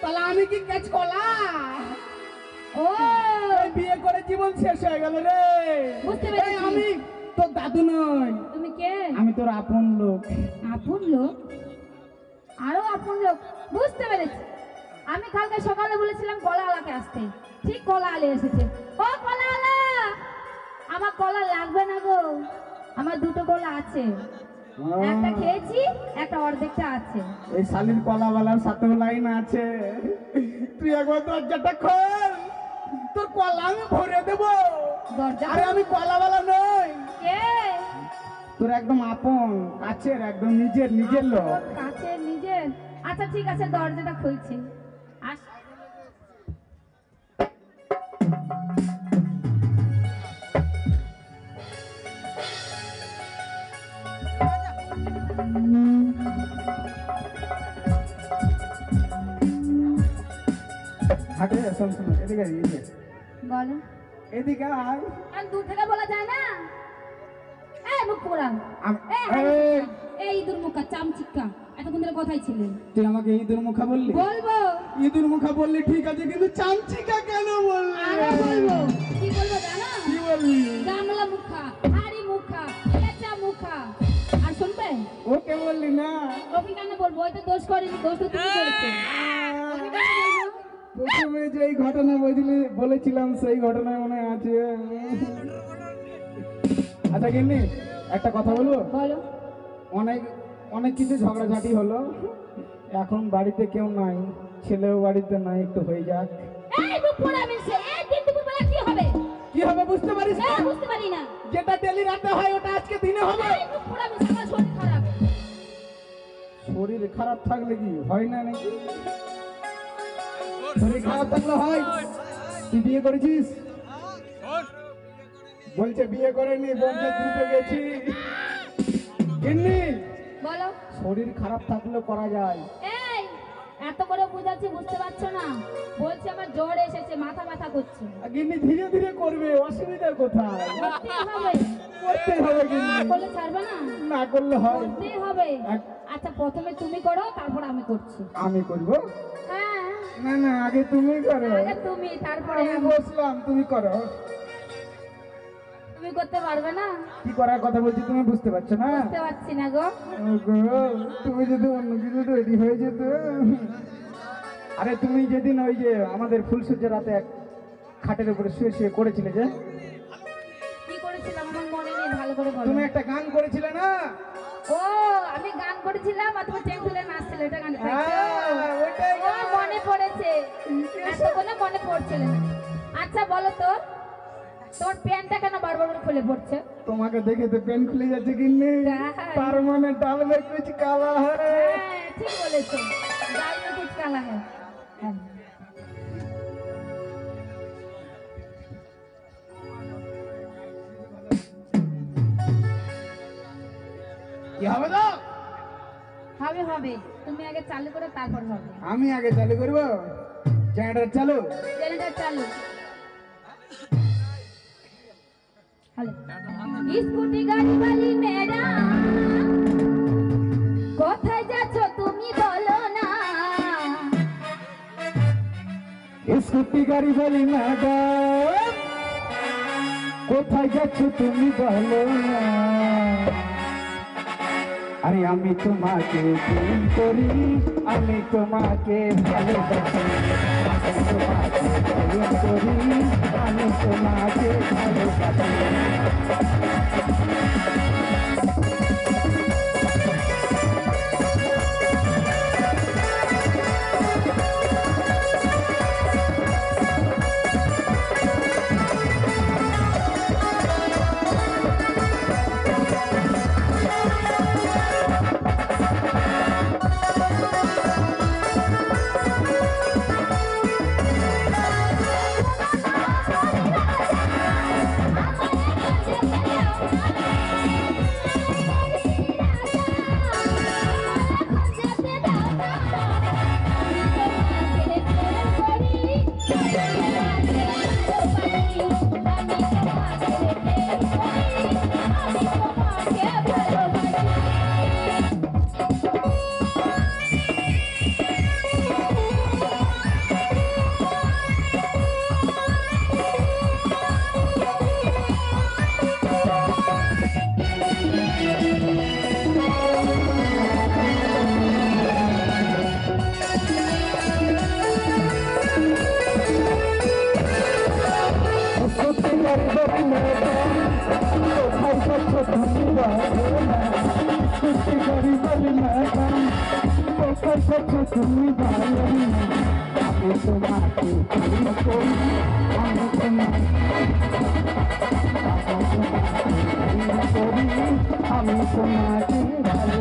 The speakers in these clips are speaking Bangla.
তাহলে আমি কি কাজ কলা? ও এই বিয়ে করে জীবন শেষ হয়ে গেল রে। বুঝতে এই পেরেছি। আমি তোর দাদু নই, তুমি কে? আমি তোর আপন লোক। আপন লোক? আরো আপন লোক? বুঝতে পেরেছি। আমি কালকে সকালে বলেছিলাম কলা আলাকে আসতে, ঠিক কলা আলে এসেছে। ও কলা আলা, আমার কলা লাগবে না গো, আমার দুটো কলা আছে, একটা খেয়েছি, একটা অর্ধেকটা আছে। এই শালির কলাওয়ালার সাথেও লাইন আছে। তুই একবার দরজাটা খোল, তোর কলা আমি ভরে দেবো। দরজা আরে আমি কলাওয়ালা নই, কে? তোর একদম আপন কাছের, একদম নিজের নিজের লোক। আমার কাছে নিজের? আচ্ছা ঠিক আছে, দরজাটা খুলছি। আস। হাটে শোন শোন, এদিকে আয়, এদিকে বলো। এদিকে আয়। আর দূর থেকে বলা যায় না? এই মুখ পোড়ান, এই, এই ইঁদুর মুখা চামচিক্কা, এতক্ষণ ধরে কথাই ছিলেন। তুই আমাকে ইঁদুর মুখা বললি? বলবো। ইঁদুর মুখা বললি ঠিক আছে, কিন্তু চামচিকা কেন বললি? আরো বলবো। কি বলবো জানো? কি বলবি? গামলা মুখা, হাড়ি মুখা, পেঁচা মুখা। আর শুনবে? ওকে বললি না? ওকে কেন বলবো? ওই তো দোষ করেনি, দোষ তো তুমি করেছো। ওকে কেন বলবো? প্রথমে যে এই ঘটনা বলেছিলাম সেই ঘটনা মনে আছে। আচ্ছা গিন্নি, একটা কথা বলবো? বলো। অনেক অনেক কিছু ঝগড়াঝাটি হলো, এখন বাড়িতে কেউ নাই, ছেলেও বাড়িতে নাই, একটু হয়ে যাক। এই মুখ পোড়া মিলছে, এই দিন দুপুর বেলা কি হবে? কি হবে বুঝতে পারিস না? বুঝতে পারি না। যেটা ডেলি রাতে হয় ওটা আজকে দিনে হবে। এই মুখ পোড়া মিলছে, আমার শরীর খারাপ। শরীর খারাপ থাকলে কি হয় না নাকি? শরীর খারাপ থাকলে হয়। তুই বিয়ে করেছিস? বলছে বিয়ে করেনি, বলছে দুটো গেছি। গিন্নি, বলো। শরীর খারাপ থাকলেও করা যায়। এই এত করে বুঝাচ্ছি, বুঝতে পারছো না? বলছে আমার জ্বর এসেছে, মাথা ব্যথা করছে। গিন্নি ধীরে ধীরে করবে, অসুবিধা কোথায়? করতেই হবে। করতে হবে না গিন্নি, করলে ছাড়বে না? না করলে হয়। করতেই হবে। এক- আচ্ছা প্রথমে তুমি করো, তারপর আমি করছি। আমি করবো? হ্যাঁ, না না, আগে তুমি করো। আগে তুমি, তারপরে আমি আমি। বসলাম, তুমি করো। তুমি করতে পারবে না? কি করার কথা বলছি তুমি বুঝতে পারছো না? বুঝতে পারছি না গো। ওগো, তুমি যদি অন্য কিছু রেডি হয়ে যেত। আরে তুমি যেদিন ওই যে আমাদের ফুলসজ্জা রাতে এক খাটের উপরে শুয়ে শুয়ে করেছিলে যে, কি করেছিলাম আমার মনে নেই, ভালো করে বলো। তুমি একটা গান করেছিলে না? ও আমি গান করেছিলাম আর তুমি চেন তুলে নাচছিলে, এটা গান হ্যাঁ, ওইটাই ও গান। মনে পড়েছে, এতক্ষণে মনে পড়ছিল না। আচ্ছা বলো তো, তোমার প্যান্টটা কেন বারবার করে খুলে পড়ছে? তোমাকে দেখে তো পেন খুলে যাচ্ছে কিন্নি। তাই? তার মানে ডাল মে কুছ কালা হ্যায়। হ্যাঁ ঠিক বলেছো, ডাল মে কুছ কালা হ্যায়। হ্যাঁ। কি হবে তো? হবে হবে, তুমি আগে চালু করো তারপর হবে। আমি আগে চালু করবো। জেনারেটর চালু। জেনারেটর চালু। হ্যালো। স্কুটি গাড়ি বালি ম্যাডাম, কোথায় যাচ্ছ তুমি বলো না? স্কুটি গাড়ি বলি ম্যাডাম, কোথায় যাচ্ছ তুমি বলো না? আরে আমি তোমাকে প্রেম করি, আমি তোমাকে ভালোবাসি, আমি তোমাকে প্রেম করি, আমি তোমাকে ভালোবাসি। আমায় এসেছো তুমি ভালো না, আমি তোমাকে ভালো করি, আমি তোমাকে আমি তোমাকে ভালো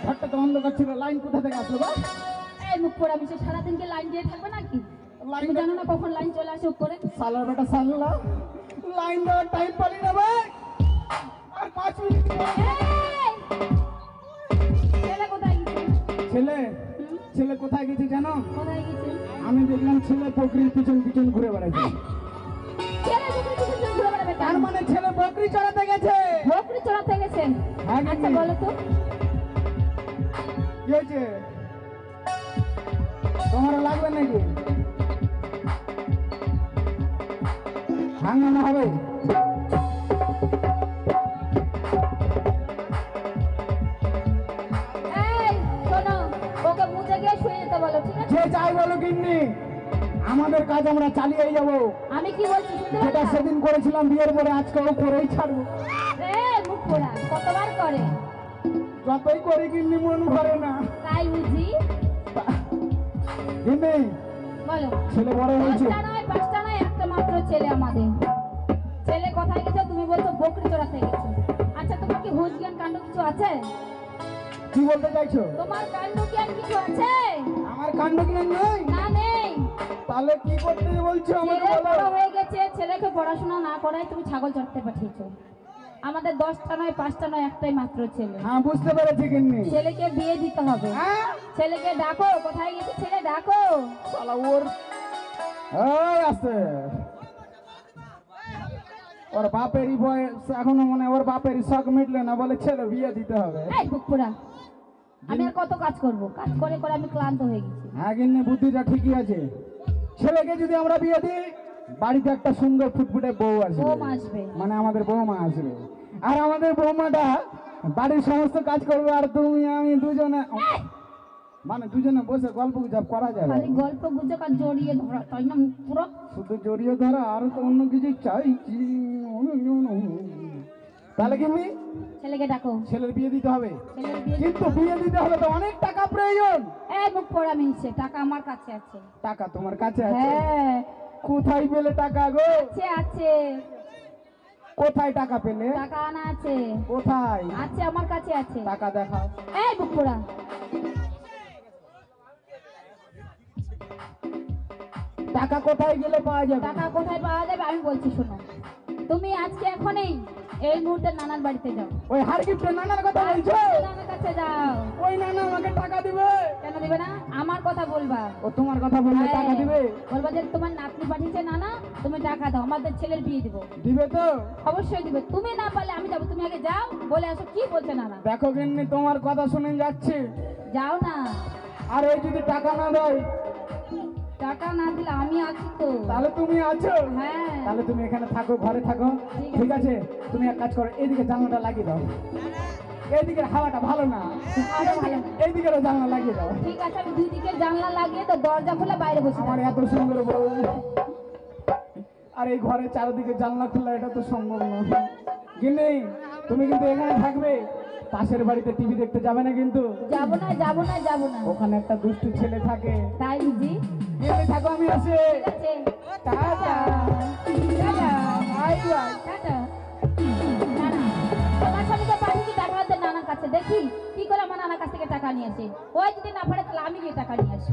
ঘরটা তো অন্ধকার ছিল, লাইন কোথা থেকে আসলো গো? এই মুখ পোড়া মিশে সারাদিনকে লাইন দিয়ে থাকবে নাকি? তুমি জানো না কখন লাইন চলে আসে উপরে? সালার বেটা সাল্লা, লাইন দেওয়ার টাইম পালি না ভাই, আর 5 মিনিট। ছেলে কোথায় গেছে? ছেলে কোথায় গেছে জানো? কোথায় গেছে? আমি দেখলাম ছেলে বকরির পিছন পিছন ঘুরে বেড়াচ্ছে। ছেলে বকরি পিছন ঘুরে বেড়াবে তার কেন? মানে ছেলে বকরি চড়াতে গেছে। বকরি চড়াতে গেছে? হ্যাঁ, আচ্ছা বলো তো, কি হয়েছে? তোমার লাগবে নাকি? হাঙ্গামা হবে। এই শোনো, ওকে মুছে গিয়ে শুয়ে যেতে বলো, ঠিক আছে? যে যাই বলো গিন্নি, আমাদের কাজ আমরা চালিয়ে যাব। আমি কি বলছি শুনতে যেটা পাচ্ছ? সেদিন করেছিলাম বিয়ের পরে, আজকেও করেই ছাড়বো। মুখ পোড়া কতবার করে? যতই করি গিন্নি মন ভরে না। তাই বুঝি? গিন্নি, বলো। ছেলে বড় হয়েছে। 5টা নয় একটা মাত্র ছেলে আমাদের। ছেলে কোথায় গেছে? তুমি বলছো বকরি চড়াতে গেছে। আচ্ছা তোমার কি হুঁশ জ্ঞান কাণ্ড কিছু আছে? কি বলতে চাইছো? তোমার কাণ্ড জ্ঞান কিছু আছে? আমার কাণ্ড জ্ঞান নেই? না নেই। তাহলে কি করতে বলছো আমাকে ছেলে বলো। বড় হয়ে গেছে, ছেলেকে পড়াশোনা না করায় তুমি ছাগল চড়তে পাঠিয়েছো। আমাদের 10টা নয় 5টা নয় একটাই মাত্র ছেলে। হ্যাঁ বুঝতে পেরেছি গিন্নি। ছেলেকে বিয়ে দিতে হবে। হ্যাঁ ছেলেকে ডাকো, কোথায় গেছে ছেলে ডাকো। শালা ওর এই আছে, ওর বাপেরই বয়স এখনো, মনে হয় ওর বাপেরই শখ মিটলে না, বলে ছেলে বিয়ে দিতে হবে। এই বুকপুরা, আমি আর কত কাজ করব? কাজ করে করে আমি ক্লান্ত হয়ে গেছি। হ্যাঁ গিন্নি, বুদ্ধিটা ঠিকই আছে। ছেলেকে যদি আমরা বিয়ে দিই, বাড়িতে একটা সুন্দর ফুটফুটে বউ আসবে, বৌমা আসবে। মানে আমাদের বৌমা আসবে। আর আমাদের বৌমাটা বাড়ির সমস্ত কাজ করবে, আর তুমি আমি দুজনে। এই, মানে দুজনে বসে গল্প গুজব করা যাবে খালি গল্প গুজব আর জড়িয়ে ধরা, তাই না মুখ পুরো? শুধু জড়িয়ে ধরা আর তো অন্য কিছু চাইছি। তাহলে কিন্তু ছেলেকে ডাকো, ছেলের বিয়ে দিতে হবে, ছেলের বিয়ে। কিন্তু বিয়ে দিতে হলে তো অনেক টাকা প্রয়োজন। এই মুখ পোড়া মিনছে, টাকা আমার কাছে আছে। টাকা তোমার কাছে আছে? হ্যাঁ কোথায় পেলে টাকা গো? আছে আছে, কোথায় টাকা পেলে? টাকা আনা আছে, কোথায় আছে আমার কাছে আছে। টাকা দেখাও। এই মুখ পোড়া, টাকা কোথায় গেলে পাওয়া যাবে? টাকা কোথায় পাওয়া যাবে আমি বলছি শোনো। তুমি আজকে এখনই এই মুহূর্তে নানার বাড়িতে যাও। ওই হারকিপ্টের নানার কথা বলছো? নানার কাছে যাও। ওই নানা আমাকে টাকা দিবে? কেন দিবে না? আমার কথা বলবা। ও তোমার কথা বললে হ্যাঁ, টাকা দিবে? বলবা যে তোমার নাতনি পাঠিয়েছে নানা, তুমি টাকা দাও, আমাদের ছেলের বিয়ে দিব। দিবে তো? অবশ্যই দিবে। তুমি না পারলে আমি যাবো, তুমি আগে যাও, বলে আসো কি বলছে নানা। দেখো গিন্নি তোমার কথা শুনে যাচ্ছে, যাও না। আর এই যদি টাকা না দেয়? টাকা না দিলে আমি আছি তো। তাহলে তুমি আছো? হ্যাঁ তাহলে তুমি এখানে থাকো, ঘরে থাকো, ঠিক ঠিক আছে? তুমি এক কাজ করো, এইদিকে জানলাটা লাগিয়ে দাও। এইদিকের হাওয়াটা ভালো না, হাওয়াটা ভালো না। এইদিকেরও জানলা লাগিয়ে দাও। ঠিক আছে, আমি দুই দিকে জানলা লাগিয়ে তো দরজা খুলে বাইরে বসে আমার থাকবো। এত সুন্দর বউ, আর এই ঘরে চারিদিকে জানলা খোলা, এটা তো সম্ভব না। গিন্নি তুমি কিন্তু এখানে থাকবে, পাশের বাড়িতে টিভি দেখতে যাবে না কিন্তু। যাবো না যাবো না যাবো না। ওখানে একটা দুষ্টু ছেলে থাকে। তাই বুঝি? গিন্নি থাকো, আমি আসি। ঠিক আছে, tata. Tata. Bye bye. Tata. নানা, তোমার স্বামীকে পাঠিয়েছি টাকা আনতে নানার কাছে, দেখি কি করে আমার নানার কাছ থেকে টাকা নিয়ে আসে। ওই যদি না পারে তাহলে আমি গিয়ে টাকা নিয়ে আসি।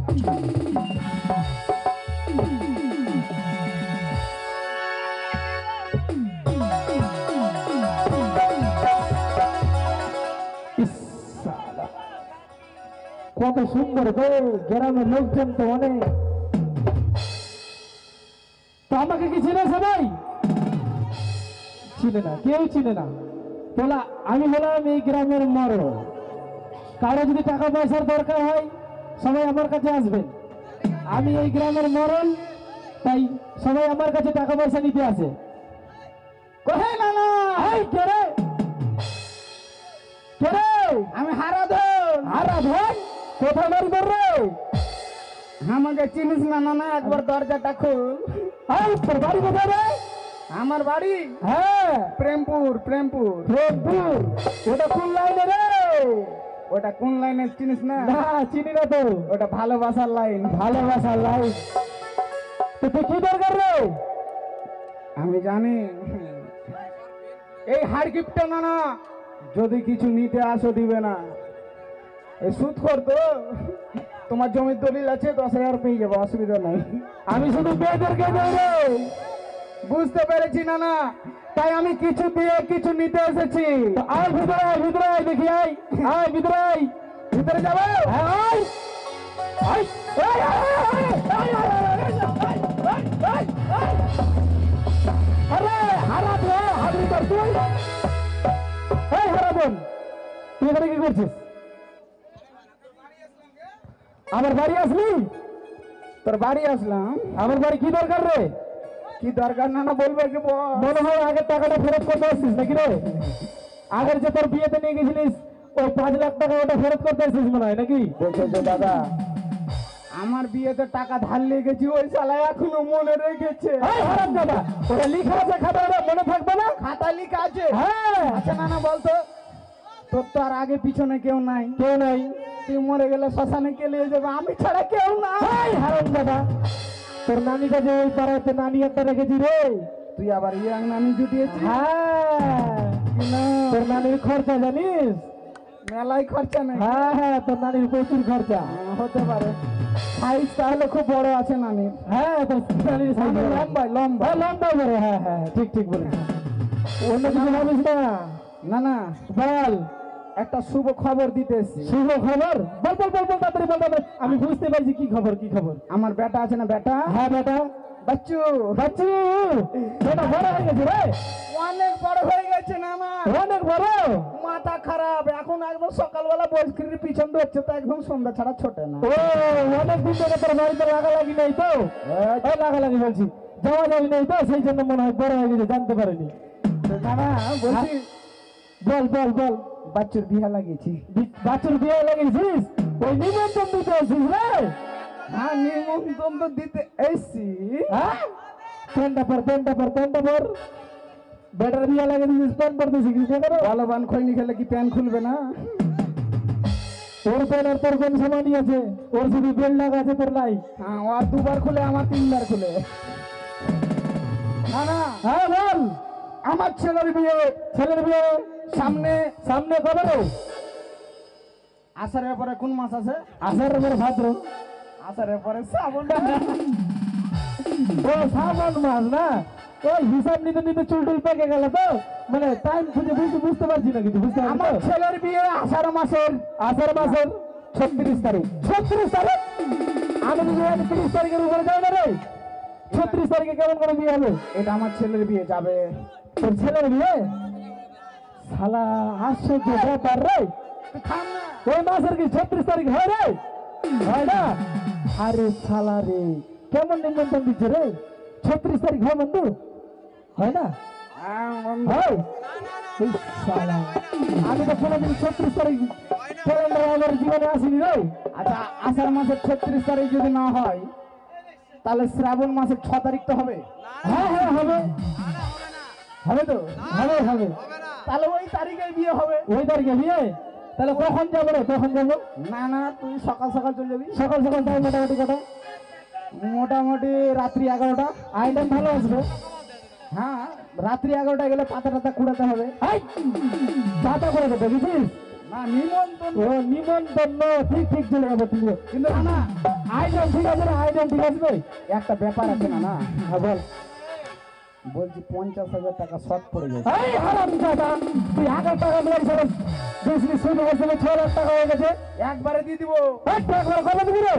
কত সুন্দর গো, গ্রামের লোকজন তো অনেক। তো আমাকে কি চিনে সবাই? চিনে না, কেউ চিনে না। বলা আমি হলাম এই গ্রামের মরণ। কারো যদি টাকা পয়সার দরকার হয় সবাই আমার কাছে আসবেন। আমি এই গ্রামের মরণ, তাই সবাই আমার কাছে টাকা পয়সা নিতে আসে। কোথায় নানা? এই কে রে? কে রে? আমি হারাধন। হারাধন? কোথায় বাড়ি তোর রে? আমাকে চিনিস না নানা? একবার দরজাটা খুল। এই তোর বাড়ি কোথায় রে? আমার বাড়ি? হ্যাঁ, প্রেমপুর। প্রেমপুর? প্রেমপুর? ওটা কোন লাইনে রে? ওটা কোন লাইনে চিনিস না? না, চিনি না তো। ওটা ভালোবাসার লাইন। ভালোবাসার লাইন? তো তুই কি দরকার রে? আমি জানি। এই হার গিফটটা নানা যদি কিছু নিতে আসো দিবে না। এই সুদ করতো, তোমার জমির দলিল আছে, 10,000 পেয়ে যাবো, অসুবিধা নাই। আমি শুধু মেয়েদেরকে দেবো। বুঝতে পেরেছি নানা, তাই আমি কিছু দিয়ে কিছু নিতে এসেছি। আয় ভিতরে, আয় ভিতরে, আয় দেখি, আয় আয় ভিতরে, আয় ভিতরে যাবো। হ্যাঁ আয় আয় আয় আয় আয় আয়। আরে হারাত রে, হাবড়ি কর তুই। এই হারাবন, তুই এখানে কি করছিস? আমার বাড়ি আসলি? তোর বাড়ি আসলাম। আমার বাড়ি কি দরকার রে? কি দরকার নানা বলবে কি? মনে হয় আগের টাকাটা ফেরত করতে আসছিস নাকি রে? আগের যে তোর বিয়েতে নিয়ে গেছিলিস ওই 5 লাখ টাকা, ওটা ফেরত করতে আসছিস মনে হয় নাকি? দেখেছো দাদা, আমার বিয়েতে টাকা ধার লেগেছি, ওই শালা এখনো মনে রেখেছে। হারাম দাদা, ওটা লিখা আছে খাতায়, মনে থাকবে না? খাতা লিখা আছে? হ্যাঁ। আচ্ছা নানা বলতো, তোর তো আর আগে পিছনে কেউ নাই? কেউ নাই। তুই মরে গেলে শ্মশানে কে নিয়ে যাবে? আমি ছাড়া কেউ নাই। হারাম দাদা, তোর নানিটা যে ওই পাড়াতে নানি একটা রেখেছি রে। তুই আবার ইয়াং নানি জুটিয়েছিস? হ্যাঁ, তোর নানির খরচা জানিস? মেলাই খরচা নেই। হ্যাঁ হ্যাঁ, তোর নানির প্রচুর খরচা। হতে পারে, সাইজ তাহলে খুব বড় আছে নানির। হ্যাঁ, তোর নানির সাইজ লম্বা লম্বা লম্বা বড়। হ্যাঁ হ্যাঁ, ঠিক ঠিক বলেছিস। অন্য কিছু ভাবিস না। না না বল, একটা শুভ খবর দিতে এসেছি। শুভ খবর? বল বল বল বল, তাড়াতাড়ি বল তাড়াতাড়ি। আমি বুঝতে পারছি কি খবর, কি খবর। আমার বেটা আছে না? বেটা? হ্যাঁ বেটা। বাচ্চু? বাচ্চু বেটা বড় হয়ে গেছে রে? অনেক বড় হয়ে গেছে নানা। অনেক বড়? মাথা খারাপ, এখন একদম সকালবেলা বইস্ক্রির পিছন ধরছে, তো একদম সন্ধ্যা ছাড়া ছোটে না। ও, অনেক দিন ধরে তোর বাড়িতে লাগালাগি নেই তো? এই লাগালাগি বলছি, যাওয়া যাওয়ি নেই তো, সেই জন্য মনে হয় বড় হয়ে গেছে, জানতে পারিনি। নানা বলছি, বল বল বল। বাচ্চুর বিয়ে লাগিয়েছি। বাচ্চুর বিয়ে লাগিয়েছিস? ওই নিমন্ত্রণ দিতে আসিস রে? হ্যাঁ নিমন্ত্রণ তো দিতে এসছি। হ্যাঁ প্যান্টটা পর ব্যাটার বিয়া লাগে দিছিস প্যান্ট পরতে শিখিস না কেন? বলবান খৈনি খেলে কি প্যান খুলবে না? ওর প্যান্ট আর তোর কোন সমানই আছে? ওর শুধু বেল্ট লাগা আছে, তোর নাই। হ্যাঁ ও আর দুবার খুলে আমার তিনবার খুলে। না না হ্যাঁ বল। আমার ছেলের বিয়ে সামনে সামনে কবে রে? আষাঢ়ের পরে কোন মাস আছে? আষাঢ়ের পরে ভাদ্র। আষাঢ়ের পরে শ্রাবণ। ও শ্রাবণ মাস না? ওই হিসাব নিতে নিতে চুল টুল পেকে গেল তো, মানে টাইম খুঁজে বুঝতে পারছি না কিছু। বুঝতে আমার পারছি ছেলের বিয়ে আষাঢ় মাসের 36 তারিখ। 36 তারিখ? আমি যদি 30 তারিখের উপরে যাই না রে, 36 তারিখে কেমন করে বিয়ে হবে? এটা আমার ছেলের বিয়ে যাবে। তোর ছেলের বিয়ে? শালা আশ্চর্য ব্যাপার রে। তুই থাম না। ওই মাসের কি 36 তারিখ হয় রে? হয় না? আরে শালা রে, কেমন নিমন্ত্রণ দিচ্ছে রে? 36 তারিখ হয় বন্ধু? হয় না? হ্যাঁ, বন্ধু। হয়? এই শালা, আমি তো কোনোদিন 36 তারিখ ক্যালেন্ডারে আমার জীবনে আসিনি রে। আচ্ছা আষাঢ় মাসের 36 তারিখ যদি না হয় তাহলে শ্রাবণ মাসের 6 তারিখ তো হবে। হ্যাঁ হ্যাঁ হবে। হবে তো? হবে। তাহলে ওই তারিখে বিয়ে হবে। ওই তারিখে বিয়ে? তাহলে কখন যাবো রে? কখন যাবো? না না তুই সকাল সকাল চলে যাবি। সকাল সকাল টাইম মোটামুটি কটা? মোটামুটি রাত্রি 11টা। আইটেম ভালো আসবে। হ্যাঁ রাত্রি 11টা গেলে পাতা টাতা কুড়াতে হবে। এই, দাদা করে দেবে বুঝিস? না নিমন্ত্রণ। ও নিমন্ত্রণ ঠিক চলে যাবে তুই। কিন্তু না না আইটেম ঠিক আছে না? আইটেম ঠিক আসবে? একটা ব্যাপার আছে না না হ্যাঁ বল। বলছি 50,000 টাকা শর্ট পড়ে গেছে। এই হারামজাদা, তুই 1,000 টাকা মেরে ছেড়ে বেশি শুরু হয়েছিল, 6,000 টাকা হয়ে গেছে। একবারে দিয়ে দিব। এই টাকা কবে দিবি রে?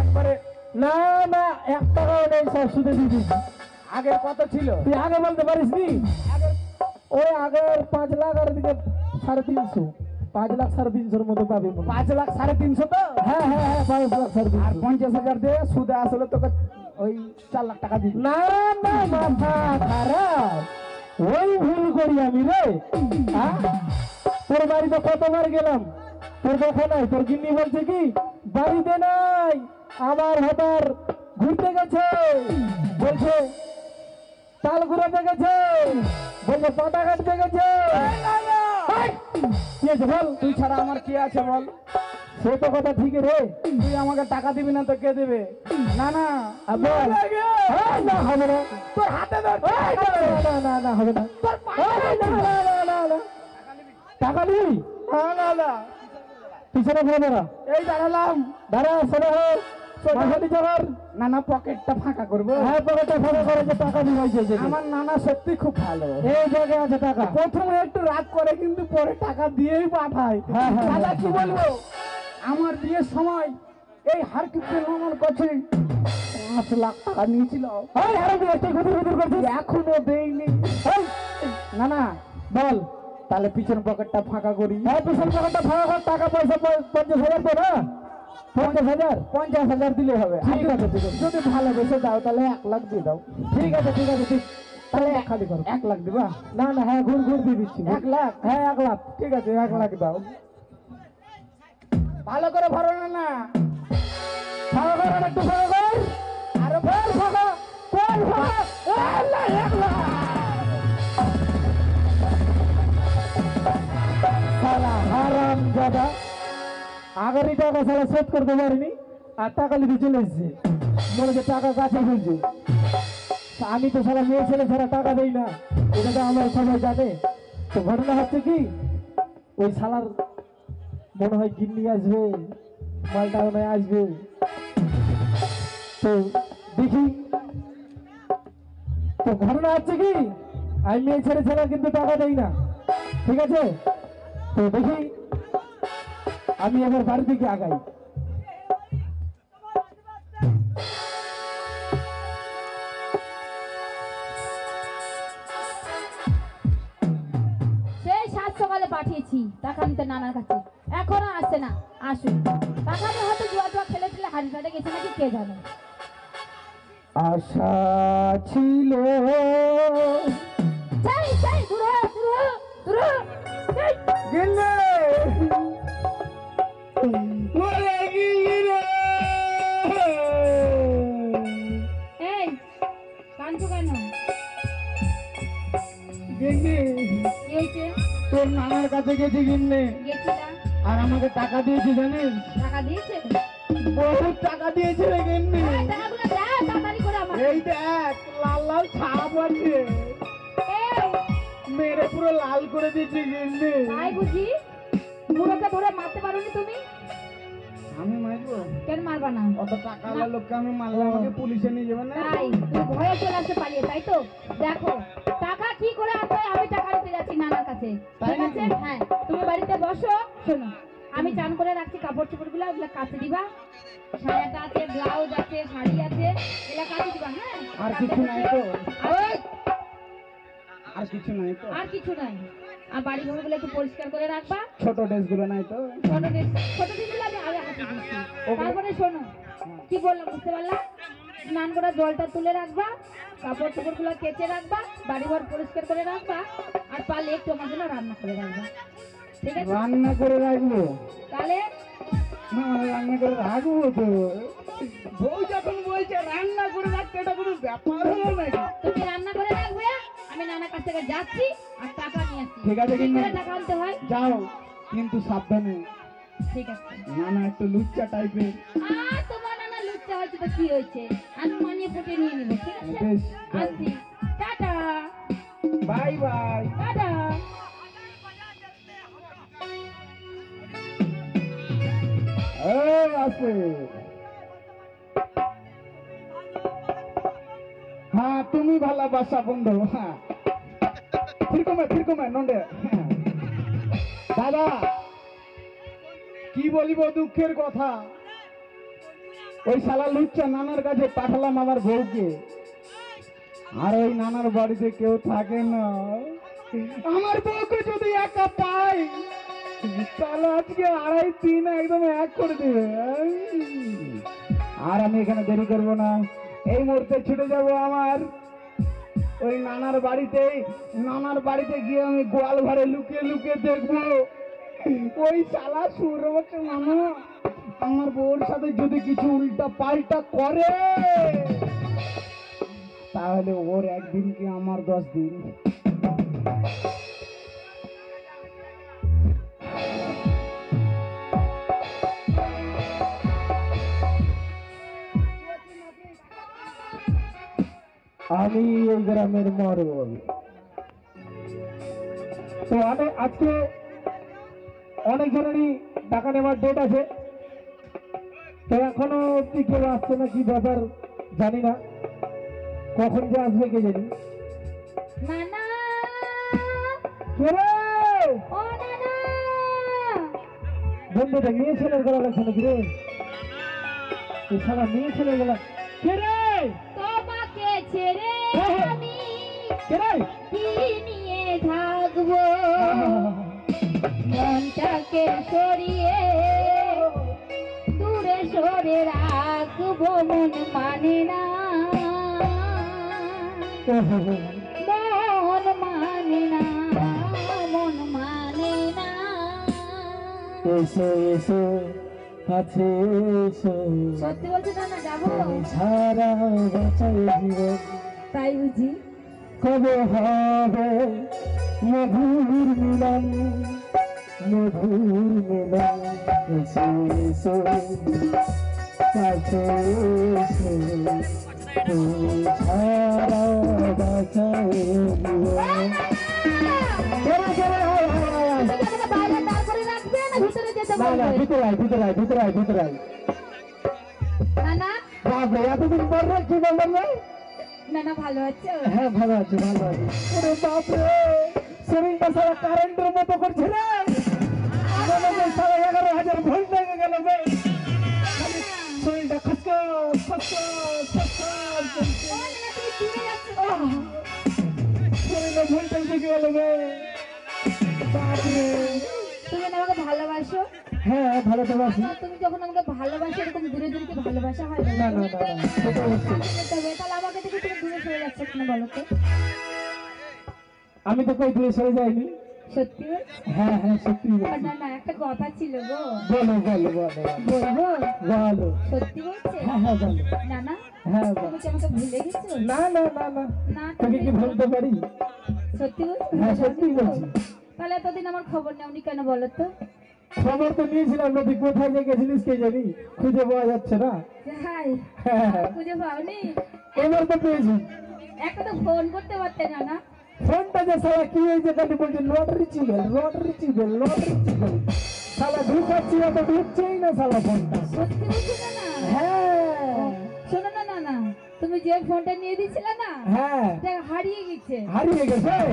একবারে। না 1 টাকাও নেই, সব সুদে দিয়ে দিবি। আগের কত ছিল? তুই আগে বলতে পারিস নি? আগের ওই আগের 5 লাখ আর দিকে 350, 5 লাখ 350 মতো পাবি মনে হয়। 5,350,000 তো। হ্যাঁ 5 লাখ আর 350। 50,000 দিয়ে সুদে আসলে তোকে ওই 4 লাখ টাকা দিবি। না মাথা খারাপ, ওই ভুল করি আমি রে। হ্যাঁ? তোর বাড়িতে কতবার গেলাম, তোর দেখা নাই? তোর গিন্নি বলছে কি বাড়িতে নাই, আমার হাতার ঘুরতে গেছে, বলছে তাল ঘুরাতে গেছে, বলছে পাতা কাটতে গেছে। এই, কি আছে বল? তুই ছাড়া আমার কি আছে বল? সে তো কথা ঠিক রে। তুই আমাকে টাকা দিবি না তো কে দেবে? না না আর বল। এই, না হবে না। তোর হাতে ধর। এই, না হবে না। এই, না। টাকা নিবি? না পিছনে ঘুরে দাঁড়া। এই দাঁড়ালাম। দাঁড়া, শোনো মাথাটি জোগাড়। না না পকেটটা ফাঁকা করবো। হ্যাঁ পকেটটা ফাঁকা করে যে টাকা দিবাইছে। আমার নানা সত্যি খুব ভালো। এই জায়গায় আছে টাকা। প্রথমে একটু রাগ করে কিন্তু পরে টাকা দিয়েই পাঠায়। হ্যাঁ। দাদা কি বলবো, আমার বিয়ের সময় এই হারকিপের আমার কাছে 5 লাখ টাকা নিয়েছিল। এই আরে তুই গুদুর করছিস? এখনো দেইনি। এই, না বল। তাহলে পিছন পকেটটা ফাঁকা করি। হ্যাঁ পিছন পকেটটা ফাঁকা কর, টাকা পয়সা 50,000 তো না? 50,000? 50,000 দিলে হবে। ঠিক আছে। যদি ভালোবেসে দাও তাহলে 1 লাখ দিয়ে দাও। ঠিক আছে ঠিক। তাহলে খালি করো। 1 লাখ দিবা? না হ্যাঁ ঘুর দিয়ে দিচ্ছি। 1 লাখ? হ্যাঁ 1 লাখ। ঠিক আছে 1 লাখ দাও। ভালো করে ভরো না। ফাঁকা কর, আর একটু ফাঁকা কর। আরো ফাঁকা। আল্লাহ, 1 লাখ। শালা হারামজাদা, আগেরই টাকা শালা শোধ করতে পারিনি আর টাকা নিতে চলে এসেছে, মনে হচ্ছে টাকা কাছে ফেলছে। আমি তো শালা মেয়ে ছেলে ছাড়া টাকা দেই না, এটা তো আমার সবাই জানে। তো ঘটনা হচ্ছে কি, ওই শালার মনে হয় গিন্নি আসবে, মালটা মনে হয় আসবে। তো দেখি, তো ঘটনা হচ্ছে কি, আমি মেয়ে ছেলে ছাড়া কিন্তু টাকা দেই না, ঠিক আছে? তো দেখি আমি এবার বাড়ির দিকে আগাই। সেই 7 সকালে পাঠিয়েছি টাকা নিতে নানার কাছে, এখনো আসছে না। আসুন, টাকা নিয়ে হয়তো জুয়া খেলে দিলে হাড়ি ফাটে গেছে নাকি কে জানে। আশা ছিল সেই দূর হ, দূর হ, দূর হ। এই, গিন্নি গিন্নি কি হয়েছে? তোর নানার কাছে গেছি গিন্নি, গেছি না? আর আমাকে টাকা দিয়েছি জানিস? টাকা দিয়েছে? বহুত টাকা দিয়েছে রে গিন্নি। এই টাকাগুলো দাও তাড়াতাড়ি করে আমার। এই দেখ লাল লাল ছাপ আছে, এই, মেরে পুরো লাল করে দিয়েছে গিন্নি। তাই বুঝি? বুড়োকে ধরে মারতে পারোনি তুমি? আমি মারবো? কেন মারবা না? অত টাকাওয়ালা লোককে আমি মারলে আমাকে পুলিশে নিয়ে যাবে না? তাই তুমি ভয়ে চলে আসতে পালিয়ে, তাই তো? দেখো টাকা কি করে আনতে হয়, আমি টাকা নিতে যাচ্ছি নানার কাছে, তাই ঠিক আছে? নাকি? হ্যাঁ, তুমি বাড়িতে বসো। শোনো, আমি চান করে রাখছি কাপড় চোপড়গুলো, ওগুলো কাচে দিবা। সায়াটা আছে, ব্লাউজ আছে, শাড়ি আছে, এগুলো কাচে দিবা। হ্যাঁ, আর কিছু নাই তো? ওই, আর কিছু নাই তো? আর কিছু নাই। আর বাড়ি ঘরগুলো একটু পরিষ্কার করে রাখবা। ছোট ড্রেস গুলো নাই তো? ছোট দিনগুলো আমি আগে হাতে দিচ্ছি। তারপরে শোনো, কি বললাম বুঝতে পারলাম? স্নান করা জলটা তুলে রাখবা, কাপড় চোপড়গুলো কেচে রাখবা, বাড়িঘর পরিষ্কার করে রাখবা, আর পারলে একটু আমার জন্য রান্না করে রাখবা, ঠিক আছে? রান্না করে রাখবো? তাহলে হ্যাঁ, রান্না করে রাখবো তো। বউ যখন বলছে রান্না করে রাখতে, এটা কোনো ব্যাপার হলো নাকি? তুমি রান্না করে রাখবে, আমি নানার কাছ থেকে যাচ্ছি আর টাকা নিয়ে আসছি। ঠিক আছে কি কিন্তু করে টাকা আনতে হয়? যাও, কিন্তু সাবধানে। ঠিক আছে। নানা একটু লুচ্চা টাইপের। আর তোমার নানা লুচ্চা হয়েছে তো কি হয়েছে, আমি মানিয়ে ফুটে নিয়ে নেবো, ঠিক আছে? বেশ, যাও। আসছি, টাটা বাই বাই। টাটা। এই আছে। হ্যাঁ, তুমি ভালোবাসা বন্ধু। হ্যাঁ, ফিরকমে নন্ডে। হ্যাঁ। দাদা, কি বলিব দুঃখের কথা, ওই শালা লুচ্চা নানার কাছে পাঠালাম আমার বউকে, আর ওই নানার বাড়িতে কেউ থাকে না। আমার বউকে যদি একা পাই, তাহলে আজকে 2.5-3 একদম এক করে দেবে। আর আমি এখানে দেরি করবো না, এই মুহূর্তে ছুটে যাব আমার ওই নানার বাড়িতে গিয়ে আমি গোয়াল ঘরে লুকিয়ে লুকিয়ে দেখবো ওই শালা সূর্যবংশী মামা আমার বউর সাথে যদি কিছু উল্টা পাল্টা করে, তাহলে ওর একদিন কি আমার 10 দিন। আমি এই গ্রামের মরবল। তো আজকে অনেকজনেরই টাকা নেওয়ার ডেট আছে, তো এখনো অব্দি কেউ আসছে না, কি ব্যাপার জানি না, কখন যে আসবে কে জানি। নানা, কে রে? ও নানা, বন্ধুটা মেয়ে ছেলের গলা লাগছে নাকি রে? এই সারা মেয়ে ছেলের গলা। কে রে? তোমাকে ছেড়ে আমি কে রে? কি নিয়ে থাকবো, মনটাকে সরিয়ে দূরে সরে রাখবো, মন মানে না, মন মানে না, মন মানে না। এসো এসো কাছে এসো, সত্যি বলছো না, যাবো? তুমি সারা বাঁচাই জীবন, তাই বুঝি? কবে হবে মধুর মিলন, মধুর মিলন। এসো এসো কাছে এসো, তুমি সারা বাঁচাই জীবন। কেরে কেরে হয় হয় হয়। তুমি কি আমাকে বাইরে দাঁড় করে রাখবে না ভিতরে যেতে না না, বলবে? ভিতরে আয় ভিতরে আয় ভিতরে আয় ভিতরে আয়। নানা, বাপরে, এতদিন পর রে, কি বললাম রে? নানা ভালো আছো? হ্যাঁ ভালো আছি ভালো আছি। ওরে বাপরে, শরীরটা সারা কারেন্টের মতো করছে রে, মনে হয় সারা 11,000 ভোল্ট লেগে গেল রে। খালি শরীরটা খচখচ খচখচ খচখচ করছে। ও নানা, তুমি চিনে যাচ্ছো তো? শরীরটা ভোল্টেজ লেগে গেল রে, বাপরে। তুমি না আমাকে ভালোবাসো? হ্যাঁ ভালো তো বাসি। আচ্ছা, তুমি যখন আমাকে ভালোবাসো, এরকম দূরে দূরে কি ভালোবাসা হয়? না না না না, সেটা অবশ্যই। তাহলে আমাকে দেখে তুমি দূরে সরে যাচ্ছ কেন বলো তো? আমি তো কই দূরে সরে যাইনি। সত্যি বলছো? হ্যাঁ হ্যাঁ সত্যি ও বলছি। না না, একটা কথা ছিল গো, বলো বলো বলো বলবো? বলো। সত্যি বলছে? হ্যাঁ হ্যাঁ বলো। নানা, হ্যাঁ বলো। তুমি কি আমাকে ভুলে গেছো? না না না না, না, তোকে কি তুমি- বলতে পারি? সত্যি বলছো? হ্যাঁ সত্যি বলছি। তাহলে এতদিন আমার খবর নেওনি কেন বলো তো? খবর তো নিয়েছিলাম না, তুই কোথায় যে গেছিলিস কে জানি, খুঁজে পাওয়া যাচ্ছে না। হাই, হ্যাঁ, খুঁজে পাওনি? এবার তো পেয়েছি। একটা তো ফোন করতে পারতে না না? ফোনটা যে সালা কি হয়েছে খালি বলছে লটারি চিবেল লটারি চিবেল লটারি চিবেল, সালা ঢুকাচ্ছি না তো ঢুকছেই না সালা ফোনটা। সত্যি বলছো না না? হ্যাঁ শোনো না না না, তুমি যে ফোনটা নিয়ে দিয়েছিলে না, হ্যাঁ এটা হারিয়ে গেছে। হারিয়ে গেছে। হ্যাঁ।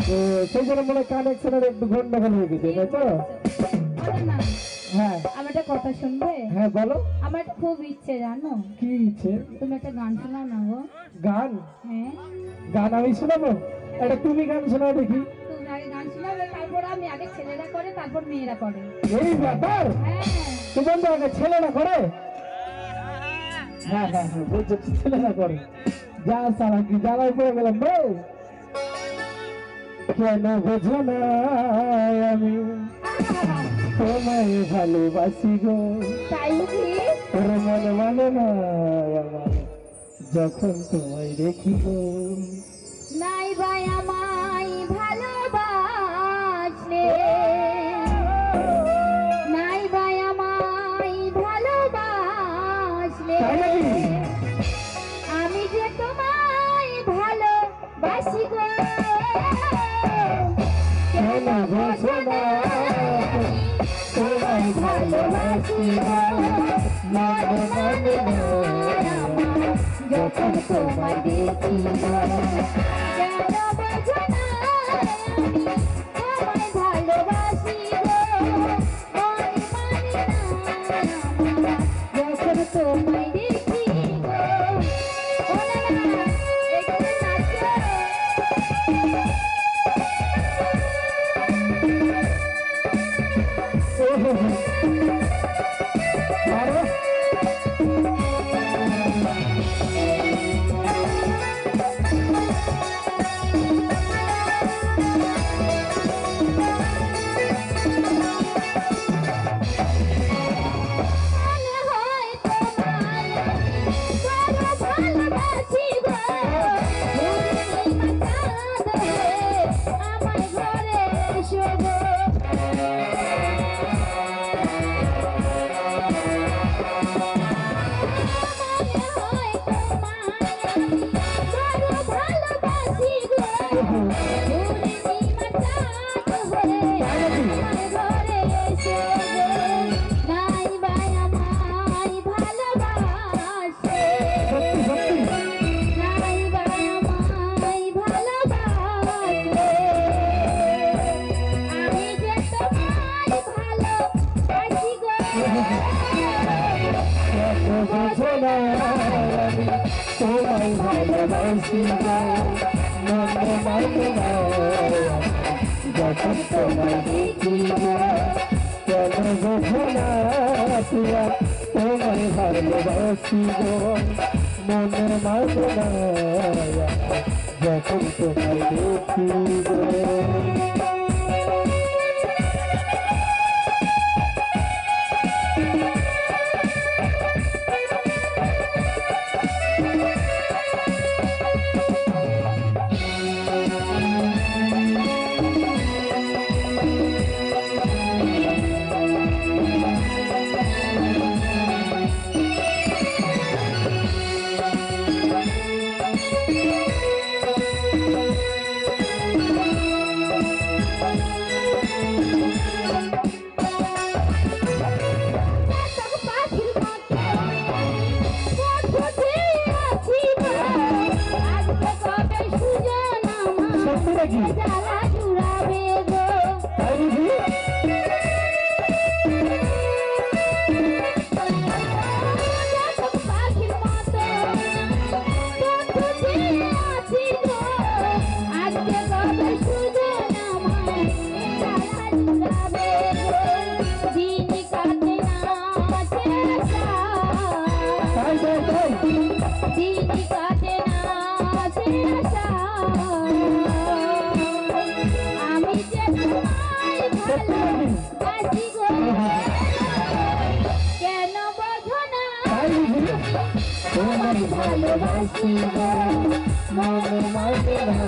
তো সেই জন্য মনে কানেকশনের একটু গন্ডগোল হয়ে গেছে, তাই তো? আরে না, হ্যাঁ আমার একটা কথা শুনবে? হ্যাঁ বলো। আমার একটা খুব ইচ্ছে জানো, কি ইচ্ছে? তুমি একটা গান শোনাও না গো। গান? হ্যাঁ, গান আমি শোনাবো? এটা তুমি গান শোনাও দেখি। তুমি আগে গান শোনাবে, তারপর আমি, আগে ছেলেরা করে তারপর মেয়েরা করে। এই ব্যাপার? হ্যাঁ তোমার তো আগে ছেলেরা করে? হ্যাঁ হ্যাঁ হ্যাঁ বলছো ছেলেরা করে। যা সারা কি জ্বালায় পড়ে গেলাম রে। কেন বোঝো না আমি তোমায় ভালোবাসি গো, তাই কি? তোর মনে মানে না আমার যখন তোমায় দেখি গো। নাই ভাই আমায় ভালোবাসলে, নাই ভাই আমায় ভালোবাসলে, তাই নাকি? আমি যে তোমায় ভালোবাসি গো। কেন বোঝো না তোমায় ভালোবাসি গো, মনে মানে না যখন তোমায় দেখি গো। কেন বোঝো না আমি তোমায় ভালোবাসি গো, মনে মানে না যখন তোমায় দেখি গো। ও না না, একটু নাচো। আরে মনে হয় তোমায় বড় ভালোবাসি গো, পূর্ণিমা চাঁদ হয়ে আমার ঘরে এসো গো। মনে হয় তোমায় আমি বড় ভালোবাসি গো, পূর্ণিমা চাঁদ হয়ে আমার ঘরে এসো গো। নাই ভাই আমায় ভালোবাসে, সত্যি সত্যি নাই ভাই আমায় ভালোবাসে, আমি যে তোমায় ভালোবাসি গো। কেন বোঝো না আমি তোমায় ভালোবাসি গো, মনে মানে না যখন তোমায় দেখি গো। কেন বোঝো না পিয়া তোমায় ভালোবাসি গো, মনে মানে না যখন তোমায় দেখি গো। পাখির মতো ফুটফুটে আছি গো, আজকে কবে সুজন সত্যি নাকি? আমার জ্বালা জুড়াবে গো। তাই বুঝি? পাখির মতো ফুটফুটে আছি গো, আজকে কবে সুজন আমার জ্বালা জুড়াবে গো। দিন কাটে না চেষ্টা, তাই তাই তাই দিন কাটে না চেষ্টা, আমি যে তোমায় ভালোবাসি গো। কেন বোঝো না তাই বুঝি? তোমায় ভালোবাসি গো, মনে মানে না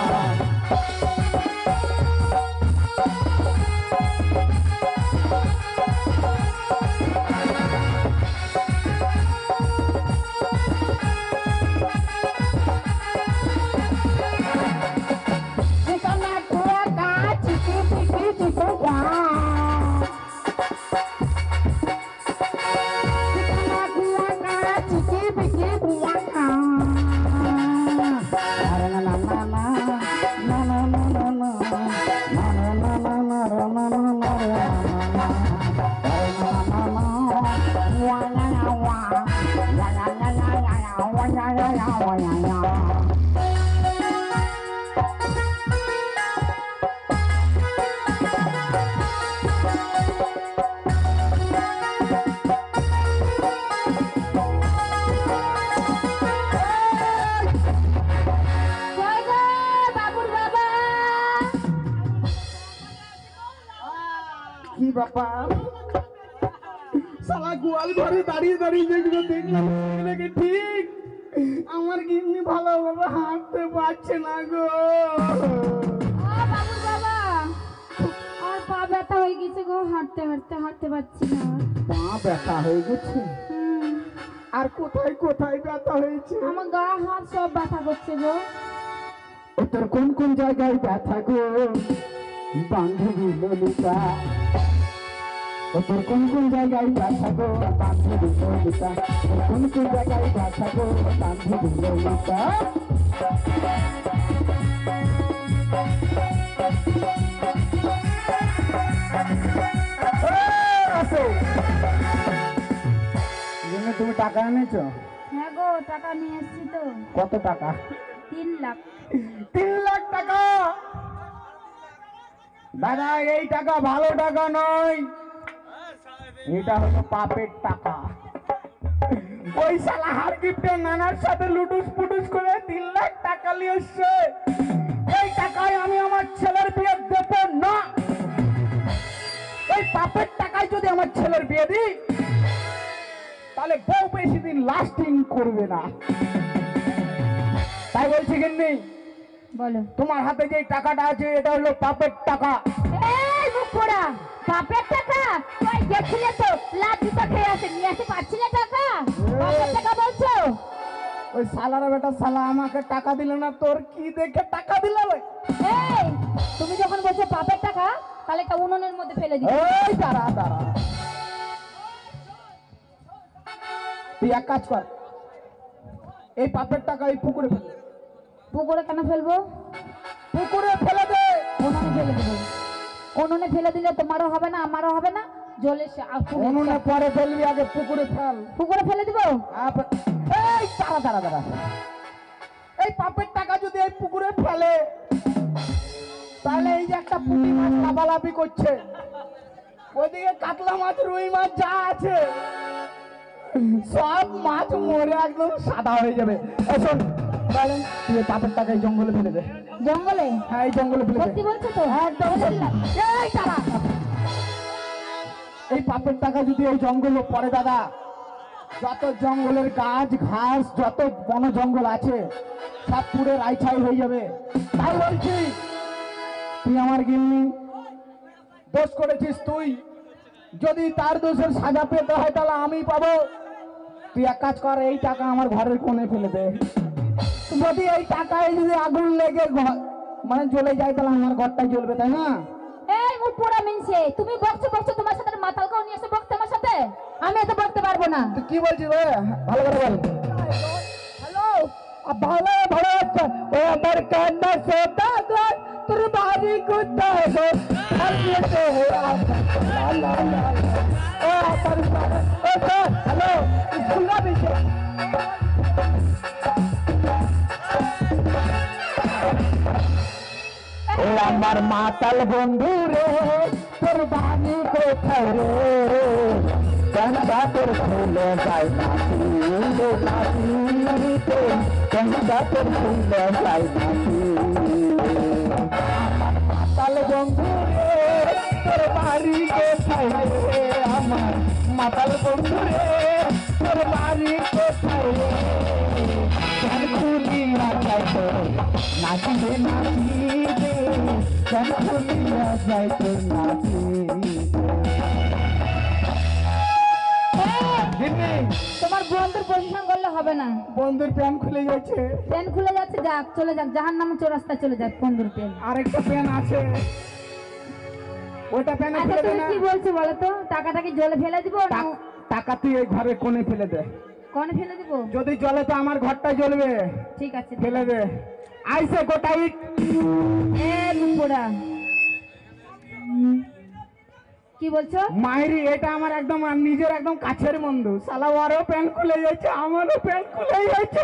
চাপা। শালা গোয়াল ঘরে দাঁড়িয়ে দাঁড়িয়ে যেগুলো দেখলাম নাকি ঠিক আমার গিন্নি ভালোভাবে হাঁটতে পারছে না গো। ও বাবুর বাবা, আমার পা ব্যথা হয়ে গেছে গো, হাঁটতে হাঁটতে হাঁটতে পারছি না। পা ব্যথা হয়ে গেছে? হুম, আর কোথায় কোথায় ব্যথা হয়েছে? আমার গা হাত সব ব্যথা করছে গো। ও তোর কোন কোন জায়গায় ব্যথা গো বান্ধবী ললিতা? ও তোর কোন কোন জায়গায় ব্যথা গো বান্ধবী ললিতা? তোর কোন কোন জায়গায় ব্যথা গো বান্ধবী ললিতা? তুমি টাকা এনেছো? হ্যাঁ গো, টাকা নিয়ে এসছি তো। কত টাকা? 3 লাখ। 3 লাখ টাকা? দাদা এই টাকা ভালো টাকা নয়, এটা হলো পাপের টাকা। ওই শালা হার গিফটে নানার সাথে লুটুস পুটুস করে 3 লাখ টাকা নিয়ে এসছে। এই টাকায় আমি আমার ছেলের বিয়ে দেব না। এই পাপের টাকায় যদি আমার ছেলের বিয়ে দিই তাহলে বউ বেশি দিন লাস্টিং করবে না। তাই বলছি গিন্নি, বলো। তোমার হাতে যে টাকাটা আছে এটা হলো পাপের টাকা। এই মুখ পোড়া, বাপের টাকা? ওই গেছিলে তো লাঠি তো খেয়ে আসে, নিয়ে আসতে পারছিলে টাকা? বাপের টাকা বলছো? ওই শালার বেটা শালা আমাকে টাকা দিল না, তোর কি দেখে টাকা দিল? এই তুমি যখন বলছো বাপের টাকা, তাহলে একটা উনুনের মধ্যে ফেলে দিও। এই দাঁড়া দাঁড়া, তুই এক কাজ কর, এই পাপের টাকা এই পুকুরে ফেলে দে। পুকুরে কেন ফেলবো? পুকুরে ফেলে দে। উনুনে ফেলে দেবো। উনুনে ফেলে দিলে তোমারও হবে না, আমারও হবে না। জলে উনুনে পরে ফেলবি, আগে পুকুরে ফেল। পুকুরে ফেলে দিব? এই দাঁড়া দাঁড়া দাঁড়া, এই পাপের টাকা যদি এই পুকুরে ফেলে তাহলে এই যে একটা পুঁটি মাছ লাফালাফি করছে, ওইদিকে কাতলা মাছ রুই মাছ যা আছে সব মাছ মরে একদম সাদা হয়ে যাবে। এই শোন, তাহলে তুই এই পাপের টাকা এই জঙ্গলে ফেলে দে। জঙ্গলে? হ্যাঁ এই জঙ্গলে ফেলে সত্যি দে। বলছো তো? একদম সত্যি। এই দাঁড়া, এই পাপের টাকা যদি এই জঙ্গলে পড়ে দাদা, যত জঙ্গলের গাছ ঘাস যত বন জঙ্গল আছে সব পুরো রাইছাই হয়ে যাবে। তাই বলছি তুই আমার গিন্নি দোষ করেছিস, তুই যদি তার দোষের সাজা পেতে হয় তাহলে আমি পাবো। তুই এক কাজ কর, এই টাকা আমার ঘরের কোণে ফেলে দে। যদি এই টাকায় যদি আগুন লেগে মানে জ্বলে যায় তাহলে আমার ঘরটাই জ্বলবে, তাই না? এই মুখ পোড়া মিনছে, তুমি বকছো বকছো, তোমার সাথে মাতাল কাউ নিয়ে এসে বকতে আমার সাথে? আমি এত বকতে পারবো না। তুই কি বলছিস রে? ভালো করে বল। হ্যালো, ভালো ভালো আছে ও আমার কান্না সোতা গান তোর বাড়ি কোথায় গো? আর যেতে লা লা লা ও আমার ও স্যার, হ্যালো, স্কুল না বেশি ও আমার মাতাল বন্ধু রে তোর বাড়ি কোথায় রে? গঙ্গা তোর ফুলে যায় নাকি নাকি, গঙ্গা তোর ফুলে যায় নাকি। আমার মাতাল বন্ধু রে তোর বাড়ি কোথায় রে? আমার মাতাল বন্ধু রে তোর বাড়ি কোথায় রে? খুলিয়া যায় তো নাচি রে নাচি রে, খুলিয়া যায় তো নাচি। তোমার বন্ধুর পজিশন করলে হবে না। বন্ধুর প্যান খুলে গেছে। প্যান খুলে যাচ্ছে, যাক চলে যাক, জাহান্নামে চৌরাস্তায় চলে যাক বন্ধুর প্যান। আরেকটা প্যান আছে, ওইটা প্যানে আচ্ছা ফেলে দে তুমি না। কি বলছো বলো তো? টাকাটা কি জলে ফেলে দিব না টাকা তুই এই ঘরের কোণে ফেলে দে। কোনে ফেলে দিব? যদি জ্বলে তো আমার ঘরটা জ্বলবে। ঠিক আছে, ফেলে দে। আইসে গোটা ইট। এ মুখোড়া, কি বলছো? মাইরি, এটা আমার একদম নিজের একদম কাছের বন্ধু। শালা ওরও প্যান খুলে যাচ্ছে, আমারও প্যান খুলে যাচ্ছে।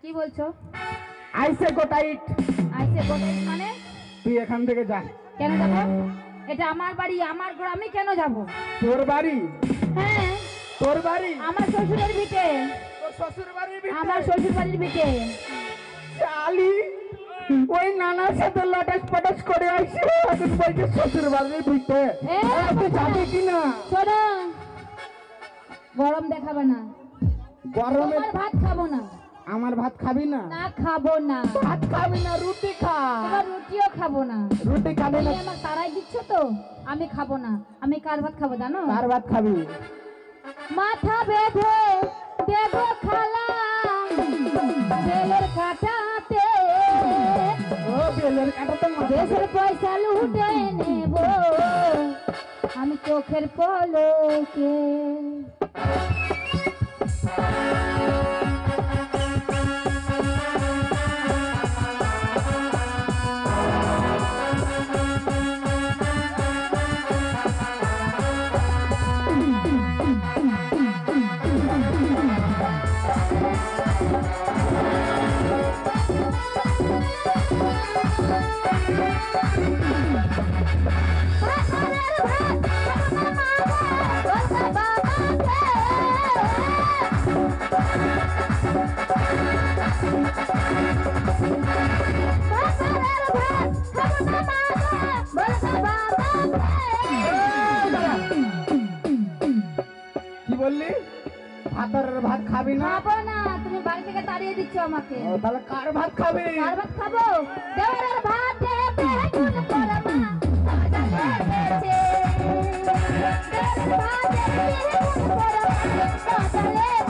কি বলছো? আইসে গোটা ইট। আইসে কোনে মানে? তুই এখান থেকে যা। কেন যাবো? এটা আমার বাড়ি, আমার ঘর, আমি কেন যাব? তোর বাড়ি? হ্যাঁ, তোর বাড়ি? আমার শ্বশুরের ভিটে। তোর শ্বশুর বাড়ির ভিতরে? আমার শ্বশুর বাড়ির ভিটে। শালি, ওই নানার সাথে লটাস পটাস করে আসছে এখন বলছে শ্বশুর বাড়ি বুঝতে তুই যাবি কিনা শোনো, গরম দেখাবে না, গরমে তোমার ভাত খাবো না। আমার ভাত খাবি না না খাবো না, ভাত খাবি না রুটি খা তোমার রুটিও খাবো না। রুটি খাবি না তুমি আমার তারাই দিচ্ছ তো, আমি খাবো না। আমি কার ভাত খাবো জানো? কার ভাত খাবি মাথা বেঁধে দেবো খালা বেলের কাটাতে, ও বেলের কাটা তো দেশের পয়সা লুটে নেব আমি চোখের পলকে। কি বললি ভাত খাবি না খাবো না, তুমি বাড়ি থেকে তাড়িয়ে দিচ্ছ আমাকে। ও, তাহলে কার ভাত খাবি কার ভাত খাবো? দেওয়ারের ভাত বেগুন পোড়ামা মজা লেগেছে। দেওয়ারের ভাত বেগুন পোড়ামা মজা লেগেছে।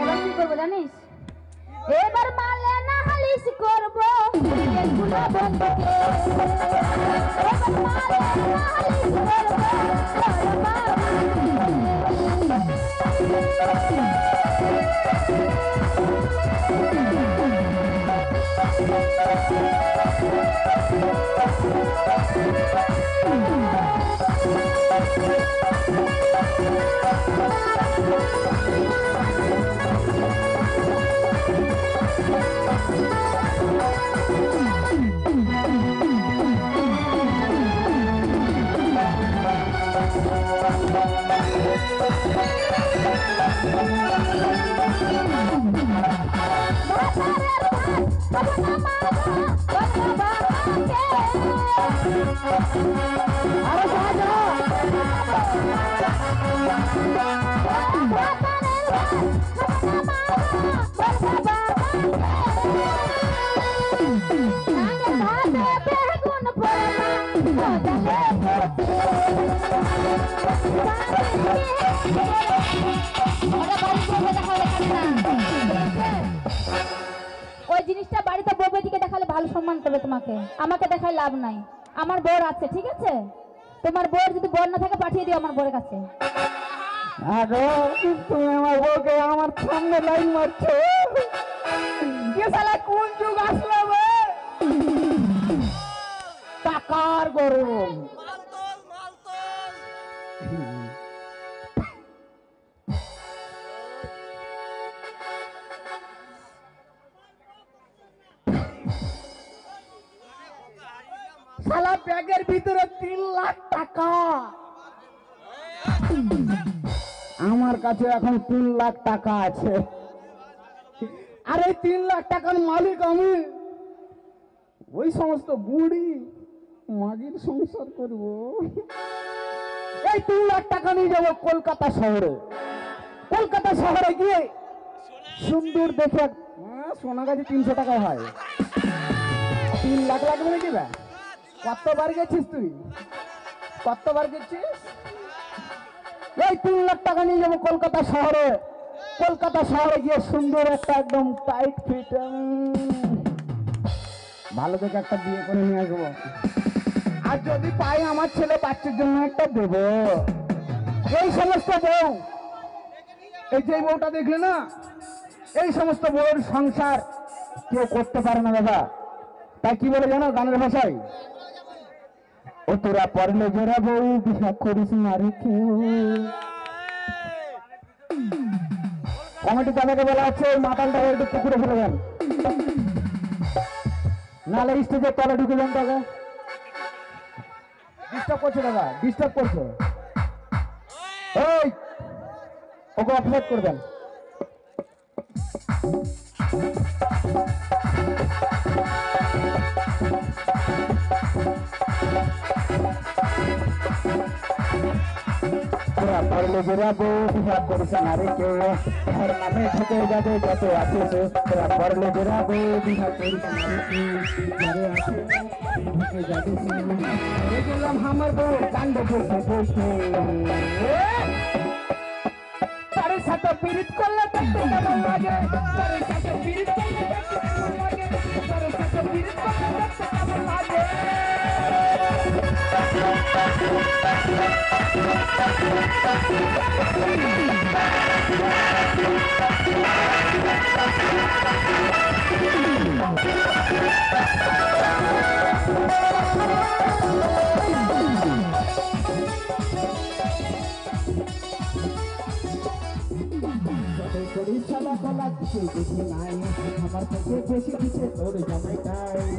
এবার কি করবো জানিস? এবার মালে না হালিশ করবো এগুলো বন্ধুকে। এবার মালে না হালিশ করবো ওই জিনিসটা বাড়িতে বউদিকে দেখালে ভালো সম্মান করবে তোমাকে, আমাকে দেখায় লাভ নাই। আমার বর আছে, ঠিক আছে? তোমার বর যদি বর না থাকে পাঠিয়ে দিও আমার বরের কাছে। আগো তুমি আমার বউকে আমার সামনে লাইন মারছো কে শালা কোন যুগ আসলো বে টাকার গরম শালা ব্যাগের ভিতরে 3 লাখ টাকা আমার কাছে এখন 3 লাখ টাকা আছে আরে 3 লাখ টাকার মালিক আমি ওই সমস্ত বুড়ি মাগির সংসার করব এই 3 লাখ টাকা নিয়ে যাব কলকাতা শহরে গিয়ে সুন্দর দেখে সোনা গাছে 300 টাকায় হয় 3 লাখ লাগবে নাকি কতবার গেছিস তুই? কতবার গেছিস? এই 3 লাখ টাকা নিয়ে যাবো কলকাতা শহরে। কলকাতা শহরে গিয়ে সুন্দর একটা একদম টাইট ফিট ভালো দেখে একটা বিয়ে করে নিয়ে আসবো। আর যদি পাই আমার ছেলে বাচ্চার জন্য একটা দেবো। এই সমস্ত বউ, এই যে বউটা দেখলে না, এই সমস্ত বউর সংসার কেউ করতে পারে না দাদা। তাই কি বলে জানো গানের ভাষায়? ও তোরা পড়লে জোড়া বউ বিহা করিস না রে কেউ। কমিটি তাদেরকে বলা হচ্ছে ওই মাতালটা একটু পুকুরে ফেলে দেন, নাহলে স্টেজের তলে ঢুকে যান। তাকে ডিস্টার্ব করছে দাদা, ডিস্টার্ব করছে। ওই ওকে অফসাইড করবেন। তোরা পড়লে বেরাবো বিহা করিস না রে কেউ, ঘর নামে ঢুকে যাবে যত আছিস। তোরা পড়লে বেরাবো বিহা করিস না রে কেউ, ঘরে আছে ঢুকে যাবে। গেলাম আমার বউ কাণ্ড বলতে বলতে, তার সাথে পীড়িত করলে দেখতে কেমন লাগে, তার সাথে পীড়িত করলে দেখতে কেমন লাগে, তার সাথে পীড়িত করলে দেখতে কেমন লাগে। আমার থেকে বেশি দিচ্ছে তোর জামাইটাই।